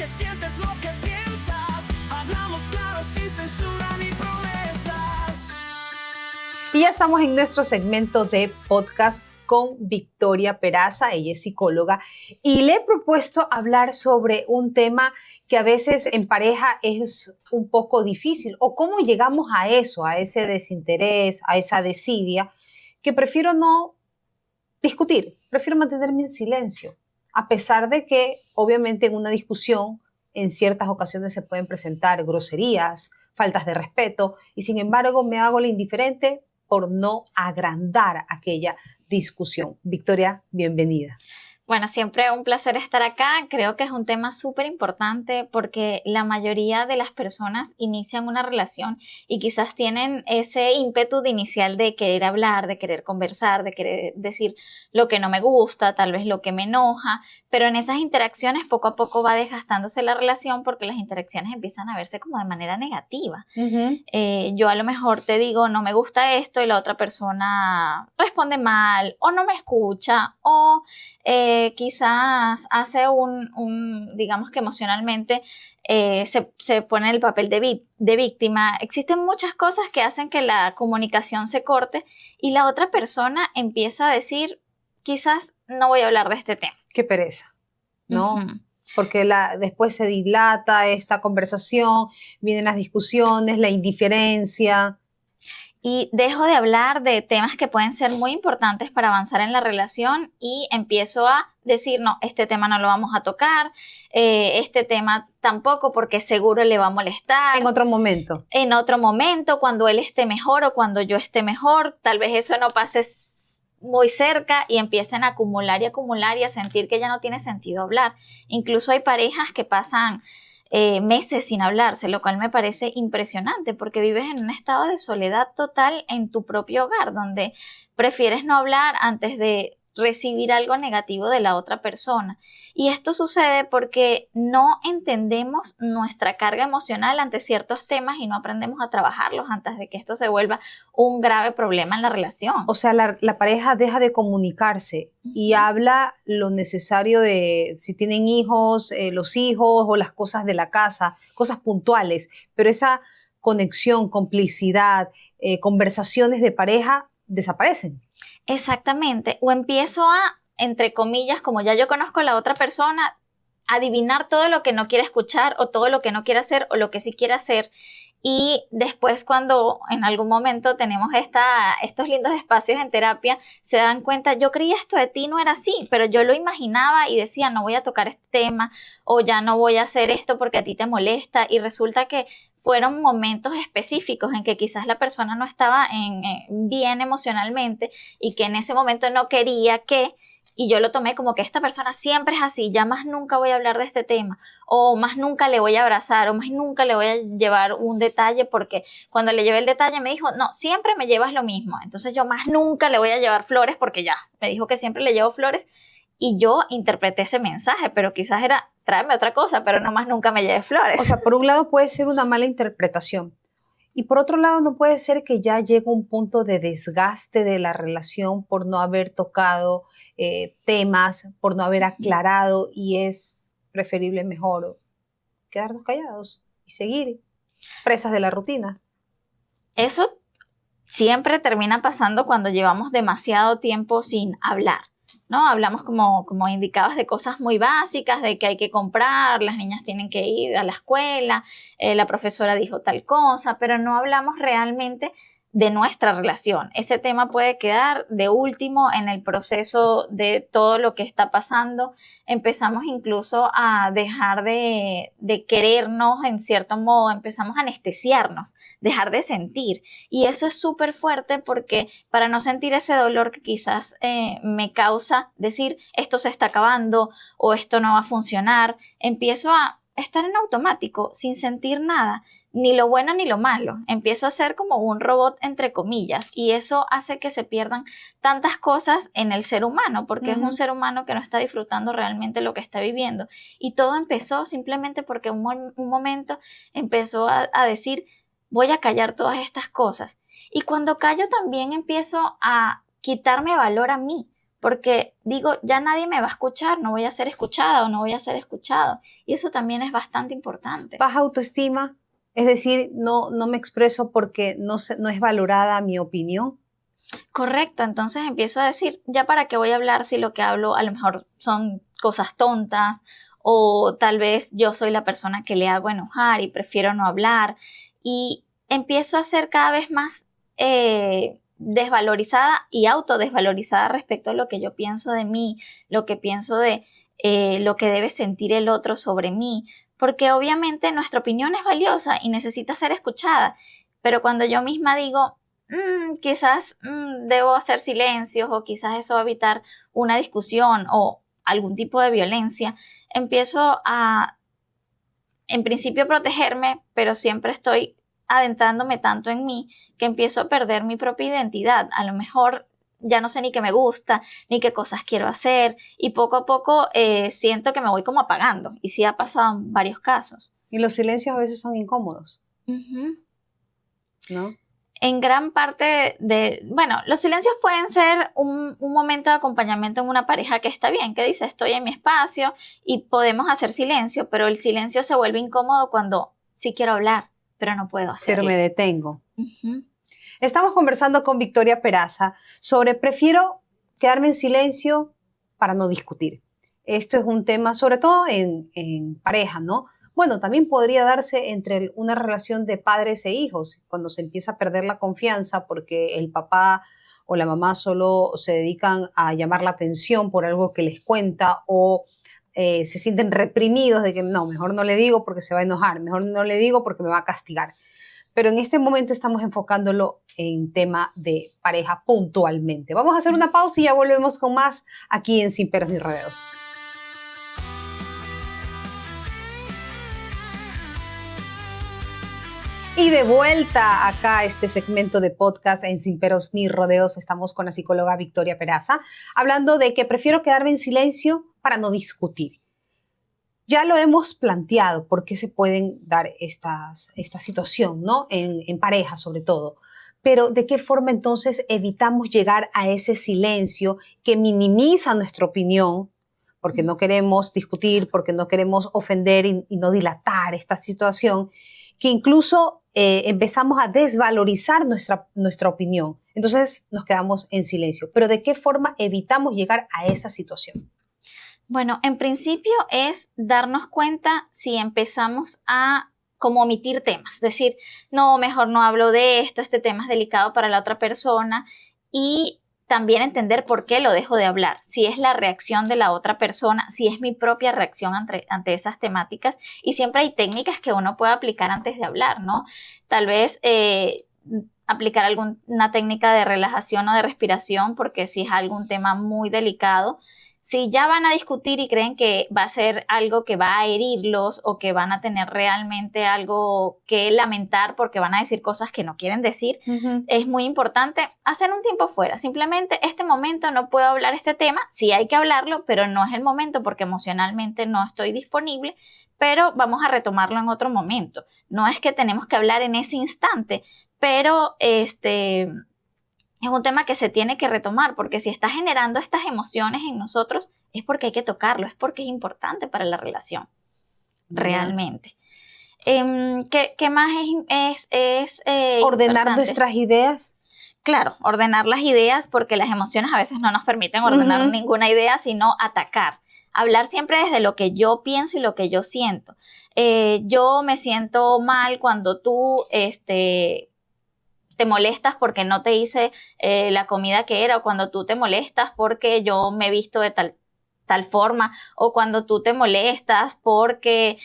que sientes, lo que piensas. Hablamos claro, sin censura ni promesas. Y ya estamos en nuestro segmento de podcast con Victoria Peraza. Ella es psicóloga y le he propuesto hablar sobre un tema que a veces en pareja es un poco difícil, o cómo llegamos a eso, a ese desinterés, a esa desidia, que prefiero no discutir, prefiero mantenerme en silencio, a pesar de que obviamente en una discusión en ciertas ocasiones se pueden presentar groserías, faltas de respeto, y sin embargo me hago la indiferente por no agrandar aquella discusión. Victoria, bienvenida. Bueno, siempre un placer estar acá. Creo que es un tema súper importante porque la mayoría de las personas inician una relación y quizás tienen ese ímpetu de inicial de querer hablar, de querer conversar, de querer decir lo que no me gusta, tal vez lo que me enoja, pero en esas interacciones poco a poco va desgastándose la relación porque las interacciones empiezan a verse como de manera negativa. Yo a lo mejor te digo, no me gusta esto, y la otra persona responde mal o no me escucha o quizás hace digamos que emocionalmente se pone en el papel de víctima. Existen muchas cosas que hacen que la comunicación se corte y la otra persona empieza a decir, quizás no voy a hablar de este tema. Qué pereza, ¿no? Uh-huh. Porque después se dilata esta conversación, vienen las discusiones, la indiferencia. Y dejo de hablar de temas que pueden ser muy importantes para avanzar en la relación y empiezo a decir, no, este tema no lo vamos a tocar, este tema tampoco porque seguro le va a molestar. En otro momento. En otro momento, cuando él esté mejor o cuando yo esté mejor, tal vez eso no pase muy cerca y empiecen a acumular y a sentir que ya no tiene sentido hablar. Incluso hay parejas que pasan meses sin hablarse, lo cual me parece impresionante porque vives en un estado de soledad total en tu propio hogar, donde prefieres no hablar antes de recibir algo negativo de la otra persona. Y esto sucede porque no entendemos nuestra carga emocional ante ciertos temas y no aprendemos a trabajarlos antes de que esto se vuelva un grave problema en la relación. O sea, la pareja deja de comunicarse y habla lo necesario de si tienen hijos, los hijos o las cosas de la casa, cosas puntuales, pero esa conexión, complicidad, conversaciones de pareja desaparecen. Exactamente, o empiezo a, entre comillas, como ya yo conozco a la otra persona, adivinar todo lo que no quiere escuchar o todo lo que no quiere hacer o lo que sí quiere hacer. Y después cuando en algún momento tenemos estos lindos espacios en terapia, se dan cuenta, yo creía esto de ti no era así, pero yo lo imaginaba y decía, no voy a tocar este tema o ya no voy a hacer esto porque a ti te molesta, y resulta que fueron momentos específicos en que quizás la persona no estaba bien emocionalmente y que en ese momento no quería que, y yo lo tomé como que esta persona siempre es así, ya más nunca voy a hablar de este tema, o más nunca le voy a abrazar, o más nunca le voy a llevar un detalle, porque cuando le llevé el detalle me dijo, no, siempre me llevas lo mismo, entonces yo más nunca le voy a llevar flores porque ya, me dijo que siempre le llevo flores, y yo interpreté ese mensaje, pero quizás era, tráeme otra cosa, pero no más nunca me lleves flores. O sea, por un lado puede ser una mala interpretación, y por otro lado no puede ser que ya llegue un punto de desgaste de la relación por no haber tocado temas, por no haber aclarado, y es preferible mejor quedarnos callados y seguir presas de la rutina. Eso siempre termina pasando cuando llevamos demasiado tiempo sin hablar, ¿no? Hablamos como indicabas de cosas muy básicas, de que hay que comprar, las niñas tienen que ir a la escuela, la profesora dijo tal cosa, pero no hablamos realmente de nuestra relación. Ese tema puede quedar de último en el proceso de todo lo que está pasando. Empezamos incluso a dejar de querernos en cierto modo, empezamos a anestesiarnos, dejar de sentir. Y eso es súper fuerte porque para no sentir ese dolor que quizás me causa decir esto se está acabando o esto no va a funcionar, empiezo a estar en automático sin sentir nada, ni lo bueno ni lo malo. Empiezo a ser como un robot entre comillas, y eso hace que se pierdan tantas cosas en el ser humano, porque es un ser humano que no está disfrutando realmente lo que está viviendo. Y todo empezó simplemente porque un momento empezó a decir, voy a callar todas estas cosas. Y cuando callo también empiezo a quitarme valor a mí, porque digo, ya nadie me va a escuchar, no voy a ser escuchada o no voy a ser escuchado. Y eso también es bastante importante. Baja autoestima, es decir, no me expreso porque no es valorada mi opinión. Correcto, entonces empiezo a decir, ya para qué voy a hablar si lo que hablo a lo mejor son cosas tontas o tal vez yo soy la persona que le hago enojar y prefiero no hablar y empiezo a ser cada vez más desvalorizada y autodesvalorizada respecto a lo que yo pienso de mí, lo que pienso de lo que debe sentir el otro sobre mí, porque obviamente nuestra opinión es valiosa y necesita ser escuchada, pero cuando yo misma digo, quizás debo hacer silencios o quizás eso va a evitar una discusión o algún tipo de violencia, empiezo a, en principio, protegerme, pero siempre estoy adentrándome tanto en mí que empiezo a perder mi propia identidad. A lo mejor ya no sé ni qué me gusta, ni qué cosas quiero hacer y poco a poco siento que me voy como apagando y sí ha pasado en varios casos. Y los silencios a veces son incómodos, Uh-huh. ¿no? En gran parte los silencios pueden ser un momento de acompañamiento en una pareja que está bien, que dice estoy en mi espacio y podemos hacer silencio, pero el silencio se vuelve incómodo cuando sí quiero hablar, pero no puedo hacerlo. Pero me detengo. Uh-huh. Estamos conversando con Victoria Peraza sobre prefiero quedarme en silencio para no discutir. Esto es un tema, sobre todo en pareja, ¿no? Bueno, también podría darse entre una relación de padres e hijos, cuando se empieza a perder la confianza porque el papá o la mamá solo se dedican a llamar la atención por algo que les cuenta o se sienten reprimidos de que no, mejor no le digo porque se va a enojar, mejor no le digo porque me va a castigar. Pero en este momento estamos enfocándolo en tema de pareja puntualmente. Vamos a hacer una pausa y ya volvemos con más aquí en Sin Peros ni Rodeos. Y de vuelta acá a este segmento de podcast en Sin Peros ni Rodeos, estamos con la psicóloga Victoria Peraza, hablando de que prefiero quedarme en silencio para no discutir. Ya lo hemos planteado, por qué se pueden dar esta situación, ¿no? En pareja sobre todo. Pero ¿de qué forma entonces evitamos llegar a ese silencio que minimiza nuestra opinión? Porque no queremos discutir, porque no queremos ofender y no dilatar esta situación, que incluso empezamos a desvalorizar nuestra opinión. Entonces nos quedamos en silencio. Pero ¿de qué forma evitamos llegar a esa situación? Bueno, en principio es darnos cuenta si empezamos a como omitir temas, decir, no, mejor no hablo de esto, este tema es delicado para la otra persona y también entender por qué lo dejo de hablar, si es la reacción de la otra persona, si es mi propia reacción ante esas temáticas y siempre hay técnicas que uno puede aplicar antes de hablar, ¿no? Tal vez aplicar alguna técnica de relajación o de respiración porque si es algún tema muy delicado, si ya van a discutir y creen que va a ser algo que va a herirlos o que van a tener realmente algo que lamentar porque van a decir cosas que no quieren decir, es muy importante hacer un tiempo fuera. Simplemente este momento no puedo hablar este tema, sí hay que hablarlo, pero no es el momento porque emocionalmente no estoy disponible, pero vamos a retomarlo en otro momento. No es que tenemos que hablar en ese instante, pero es un tema que se tiene que retomar porque si está generando estas emociones en nosotros es porque hay que tocarlo, es porque es importante para la relación, realmente. ¿Qué más es ordenar importante? nuestras ideas. Claro, ordenar las ideas porque las emociones a veces no nos permiten ordenar ninguna idea, sino atacar. Hablar siempre desde lo que yo pienso y lo que yo siento. Yo me siento mal cuando tú te molestas porque no te hice la comida que era, o cuando tú te molestas porque yo me he visto de tal forma, o cuando tú te molestas porque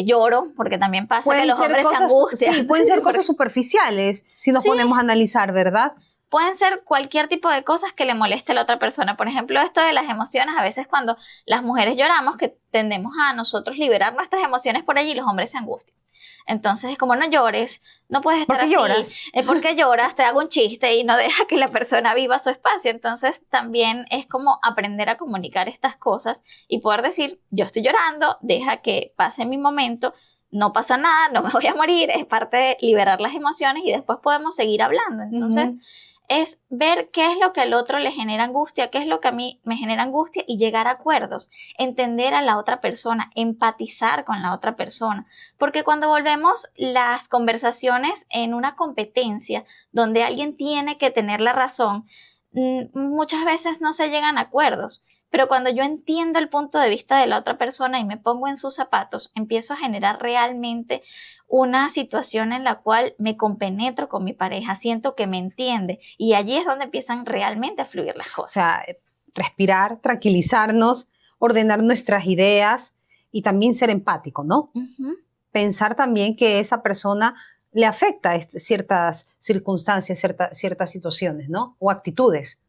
lloro, porque también pasa que los hombres se angustian. Sí, pueden ser cosas superficiales si nos ponemos a analizar, ¿verdad? Pueden ser cualquier tipo de cosas que le moleste a la otra persona. Por ejemplo, esto de las emociones, a veces cuando las mujeres lloramos, que tendemos a nosotros liberar nuestras emociones por allí, los hombres se angustian. Entonces es como no llores, no puedes estar así. Lloras? Porque lloras, te hago un chiste y no deja que la persona viva su espacio. Entonces también es como aprender a comunicar estas cosas y poder decir, yo estoy llorando, deja que pase mi momento, no pasa nada, no me voy a morir, es parte de liberar las emociones y después podemos seguir hablando. Entonces es ver qué es lo que al otro le genera angustia, qué es lo que a mí me genera angustia y llegar a acuerdos, entender a la otra persona, empatizar con la otra persona, porque cuando volvemos las conversaciones en una competencia donde alguien tiene que tener la razón, muchas veces no se llegan a acuerdos. Pero cuando yo entiendo el punto de vista de la otra persona y me pongo en sus zapatos, empiezo a generar realmente una situación en la cual me compenetro con mi pareja, siento que me entiende y allí es donde empiezan realmente a fluir las O cosas. sea, respirar, tranquilizarnos, ordenar nuestras ideas y también ser empático, ¿no? Ujú. Pensar también que esa persona le afecta ciertas circunstancias, ciertas situaciones, ¿no? O actitudes.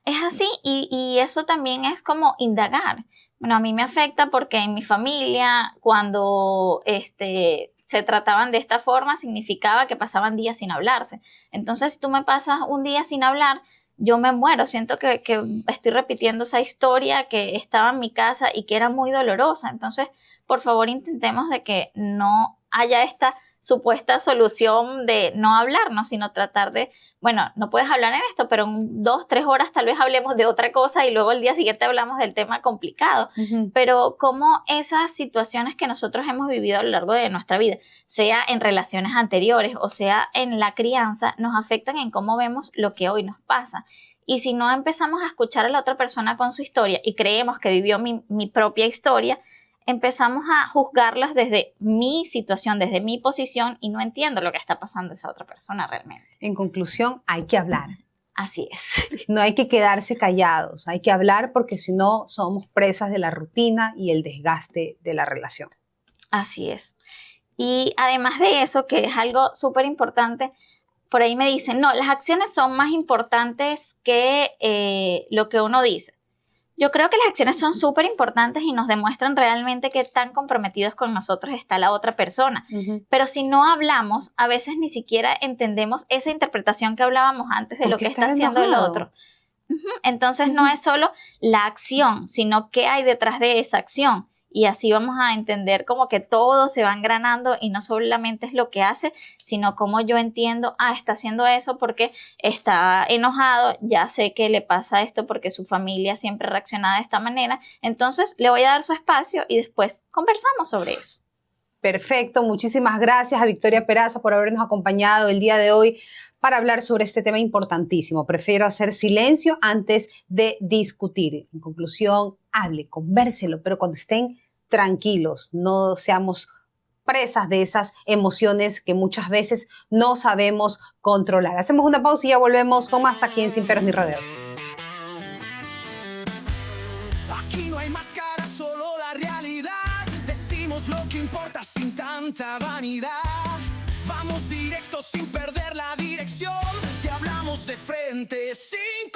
Es así y eso también es como indagar. Bueno, a mí me afecta porque en mi familia cuando se trataban de esta forma significaba que pasaban días sin hablarse. Entonces, si tú me pasas un día sin hablar, yo me muero. Siento que estoy repitiendo esa historia que estaba en mi casa y que era muy dolorosa. Entonces, por favor, intentemos de que no haya esta supuesta solución de no hablarnos, sino tratar de, bueno, no puedes hablar en esto, pero en 2, 3 horas tal vez hablemos de otra cosa y luego el día siguiente hablamos del tema complicado. Ujú. Pero como esas situaciones que nosotros hemos vivido a lo largo de nuestra vida, sea en relaciones anteriores o sea en la crianza, nos afectan en cómo vemos lo que hoy nos pasa. Y si no empezamos a escuchar a la otra persona con su historia y creemos que vivió mi propia historia, empezamos a juzgarlas desde mi situación, desde mi posición y no entiendo lo que está pasando esa otra persona realmente. En conclusión, hay que hablar. Así es. No hay que quedarse callados, hay que hablar porque si no somos presas de la rutina y el desgaste de la relación. Así es. Y además de eso, que es algo súper importante, por ahí me dicen, no, las acciones son más importantes que lo que uno dice. Yo creo que las acciones son súper importantes y nos demuestran realmente qué tan comprometidos con nosotros está la otra persona. Ujú. Pero si no hablamos, a veces ni siquiera entendemos esa interpretación que hablábamos antes de ¿Por lo qué que está estar haciendo el enojado? otro. Ujú. Entonces no es solo la acción, sino qué hay detrás de esa acción. Y así vamos a entender como que todo se va engranando y no solamente es lo que hace, sino cómo yo entiendo, está haciendo eso porque está enojado, ya sé que le pasa esto porque su familia siempre reacciona de esta manera, entonces le voy a dar su espacio y después conversamos sobre eso. Perfecto, muchísimas gracias a Victoria Peraza por habernos acompañado el día de hoy para hablar sobre este tema importantísimo. Prefiero hacer silencio antes de discutir. En conclusión, hable, convérselo, pero cuando estén tranquilos, no seamos presas de esas emociones que muchas veces no sabemos controlar. Hacemos una pausa y ya volvemos con más aquí en Sin Peros ni Rodeos. Aquí no hay máscara, solo la realidad. Decimos lo que importa sin tanta vanidad. Vamos directo sin perder la dirección. Te hablamos de frente sin